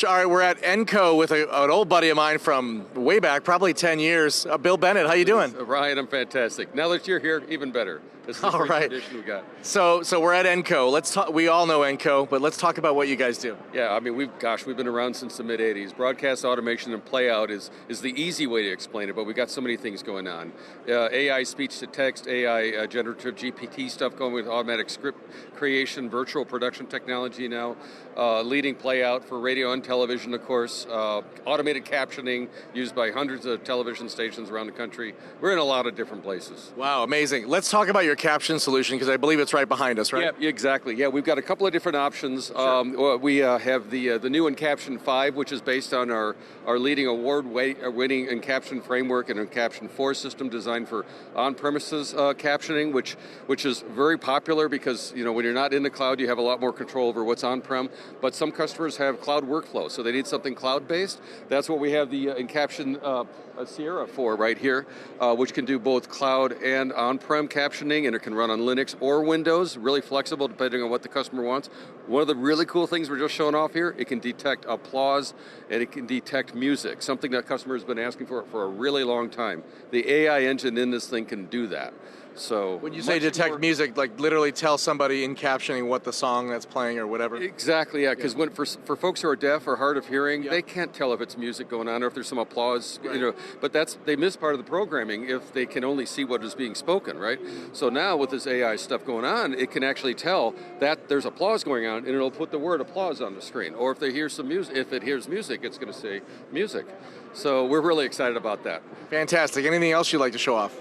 All right, we're at ENCO with an old buddy of mine from way back, probably 10 years. Bill Bennett, how you doing? Ryan, I'm fantastic. Now that you're here, even better. This is a great tradition we got. So we're at ENCO. Let's talk. We all know ENCO, but let's talk about what you guys do. Yeah, I mean, we've been around since the mid '80s. Broadcast automation and playout is the easy way to explain it, but we got so many things going on. AI speech to text, AI generative GPT stuff going with automatic script creation, virtual production technology now, leading playout for radio and television, of course, automated captioning used by hundreds of television stations around the country. We're in a lot of different places. Wow, amazing. Let's talk about your caption solution, because I believe it's right behind us, right? Yeah, exactly. Yeah, we've got a couple of different options. Sure. We have the new Encaption 5, which is based on our leading award-winning Encaption framework and Encaption 4 system designed for on-premises captioning, which is very popular because when you're not in the cloud, you have a lot more control over what's on-prem. But some customers have cloud workflow, so they need something cloud-based. That's what we have the Encaption Sierra for right here, which can do both cloud and on-prem captioning, and it can run on Linux or Windows, really flexible depending on what the customer wants. One of the really cool things we're just showing off here, it can detect applause and it can detect music, something that customers have been asking for a really long time. The AI engine in this thing can do that. So when you say detect music, like literally tell somebody in captioning what the song that's playing or whatever? Exactly, yeah, because for folks who are deaf or hard of hearing, they can't tell if it's music going on or if there's some applause, but they miss part of the programming if they can only see what is being spoken, right? So now with this AI stuff going on, it can actually tell that there's applause going on and it'll put the word applause on the screen. Or if they hear some music, if it hears music, it's going to say music. So we're really excited about that. Fantastic. Anything else you'd like to show off?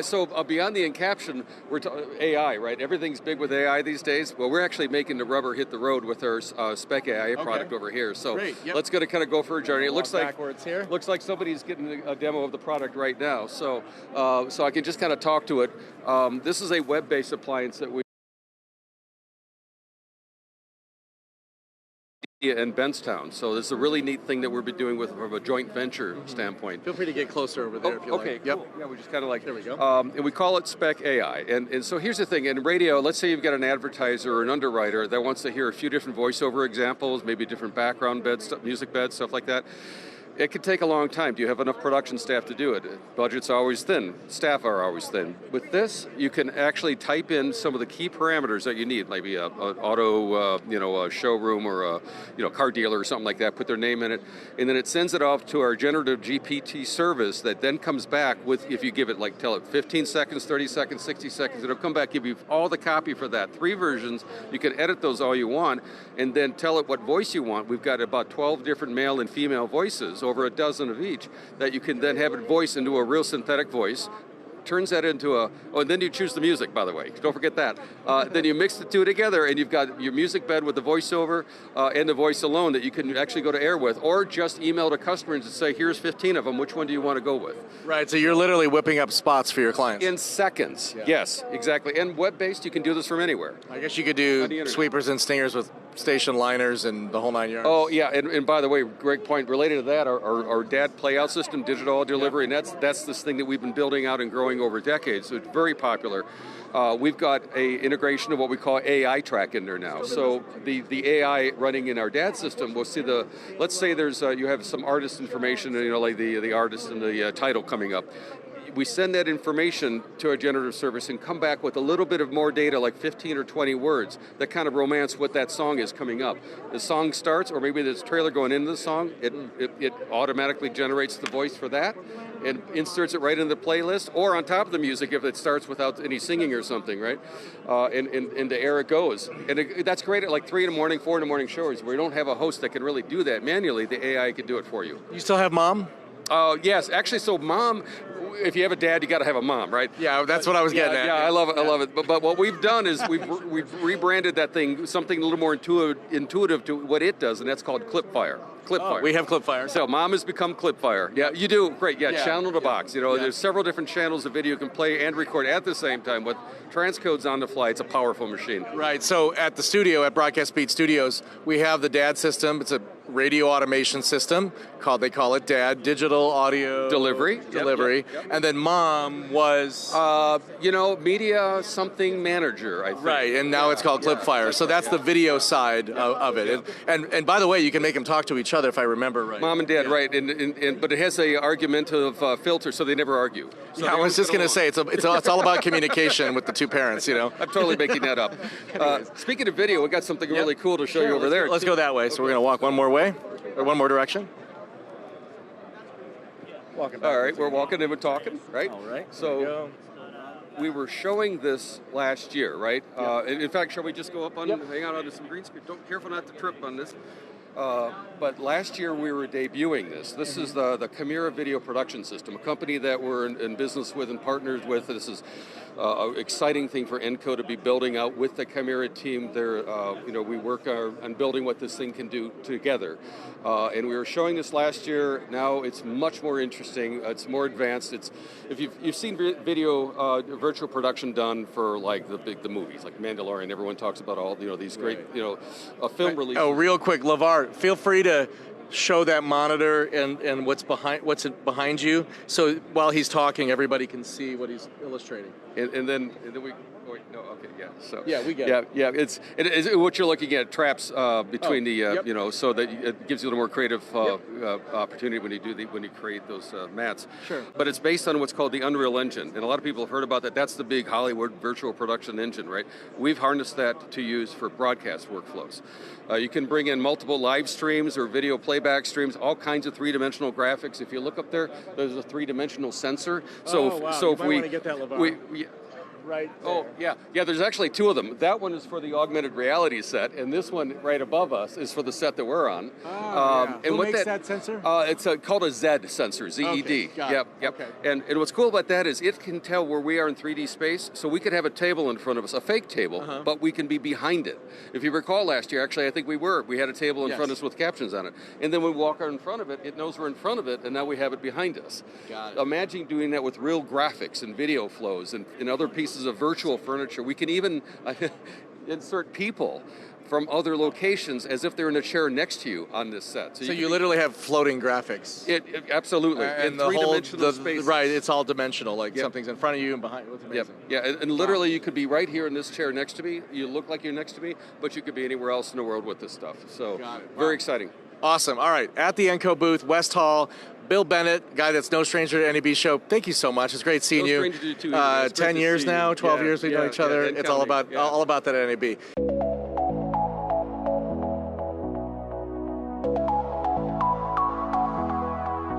So beyond the Encaption, we're AI, right? Everything's big with AI these days. Well, we're actually making the rubber hit the road with our Spec AI product over here. So let's kind of go for a journey. It looks like somebody's getting a demo of the product right now. So I can just kind of talk to it. This is a web-based appliance that we in Benstown. So this is a really neat thing that we'll be doing from a joint venture standpoint. Feel free to get closer over there if you like. Okay, cool. Yeah, we just kind of like, there we go. And we call it Spec AI. And so here's the thing, in radio, let's say you've got an advertiser or an underwriter that wants to hear a few different voiceover examples, maybe different background beds, music beds, stuff like that. It could take a long time. Do you have enough production staff to do it? Budgets are always thin. Staff are always thin. With this, you can actually type in some of the key parameters that you need, maybe an auto, a showroom or a car dealer or something like that. Put their name in it, and then it sends it off to our generative GPT service that then comes back with, if you give it, tell it 15 seconds, 30 seconds, 60 seconds, it'll come back, give you all the copy for that. 3 versions. You can edit those all you want, and then tell it what voice you want. We've got about 12 different male and female voices, over a dozen of each, that you can then have it voice into a real synthetic voice, turns that into and then you choose the music, by the way, don't forget that. Then you mix the two together and you've got your music bed with the voiceover and the voice alone that you can actually go to air with, or just email to customers and say, here's 15 of them, which one do you want to go with? Right, so you're literally whipping up spots for your clients. In seconds, yes, exactly. And web-based, you can do this from anywhere. I guess you could do sweepers and stingers with station liners and the whole 9 yards. Oh yeah, and by the way, great point. Related to that, our DAD playout system, digital delivery, and that's this thing that we've been building out and growing over decades. So it's very popular. We've got a integration of what we call AI track in there now. So the AI running in our DAD system will see let's say there's you have some artist information, like the artist and the title coming up. We send that information to our generative service and come back with a little bit of more data, like 15 or 20 words, that kind of romance what that song is coming up. The song starts, or maybe there's a trailer going into the song, it automatically generates the voice for that and inserts it right in the playlist, or on top of the music if it starts without any singing or something, right? And the air it goes. And that's great at 3 in the morning, 4 in the morning shows where you don't have a host that can really do that manually. The AI can do it for you. You still have mom? Yes, actually, so mom, if you have a dad, you got to have a mom, right? Yeah, that's what I was getting at. Yeah, I love it. I love it. But what we've done is we've rebranded that thing something a little more intuitive to what it does, and that's called Clipfire. Clipfire. We have Clipfire. So mom has become Clipfire. Yeah, you do. Great. Yeah, channel to box. There's several different channels of video you can play and record at the same time with transcodes on the fly. It's a powerful machine. Right. So at the studio, at Broadcast Speed Studios, we have the DAD system. It's a radio automation system, they call it Dad, digital audio Delivery. Delivery. Yep. And then Mom was media something manager, I think. right, and now it's called Clipfire. So that's the video side of it. And by the way, you can make them talk to each other if I remember right. Mom and Dad, right? But it has a argumentative filter, so they never argue. So I was just going to say it's all about communication with the two parents. I'm totally making that up. Speaking of video, we got something really cool to show you over there. Let's go that way. So we're going to walk one more way, or one more direction. Walking back. All right, we're walking and we're talking, right? All right. So we were showing this last year, right? In fact, shall we just go up on, hang out on some green screen? Careful not to trip on this. But last year we were debuting this. This is the Chimera Video Production System, a company that we're in business with and partnered with. This is an exciting thing for ENCO to be building out with the Chimera team. We work on building what this thing can do together. And we were showing this last year. Now it's much more interesting. It's more advanced. If you've seen video virtual production done for like the movies, like Mandalorian. Everyone talks about all these great film releases. Oh, real quick, LeVar, feel free to show that monitor and what's behind you. So while he's talking, everybody can see what he's illustrating. And then we. Oh, wait, no, okay, yeah. So yeah, we get it. Yeah, it's what you're looking at traps between so that it gives you a little more creative opportunity when you create those mats. Sure. But it's based on what's called the Unreal Engine, and a lot of people have heard about that. That's the big Hollywood virtual production engine, right? We've harnessed that to use for broadcast workflows. You can bring in multiple live streams or video playback streams, all kinds of three-dimensional graphics. If you look up there, there's a three-dimensional sensor. So if we want to get that, LeVar. Right there. Oh, yeah, there's actually two of them. That one is for the augmented reality set, and this one right above us is for the set that we're on. Who makes that sensor? It's called a Z sensor, Z-E-D. Okay, got it. Yep. Okay. And what's cool about that is it can tell where we are in 3D space, so we could have a table in front of us, a fake table, but we can be behind it. If you recall last year, actually, I think we had a table in front of us with captions on it. And then when we walk in front of it, it knows we're in front of it, and now we have it behind us. Got it. Imagine doing that with real graphics and video flows and other pieces of virtual furniture. We can even insert people from other locations as if they're in a chair next to you on this set. So you literally have floating graphics. Absolutely. And the three-dimensional space. Right, it's all dimensional, like something's in front of you and behind you. It's amazing. Yeah, and literally you could be right here in this chair next to me. You look like you're next to me, but you could be anywhere else in the world with this stuff. So very exciting. Awesome. All right, at the ENCO booth, West Hall, Bill Bennett, guy that's no stranger to NAB show. Thank you so much. It's great seeing you. 10 10 years now, 12 years we've known each other. It's all about that NAB.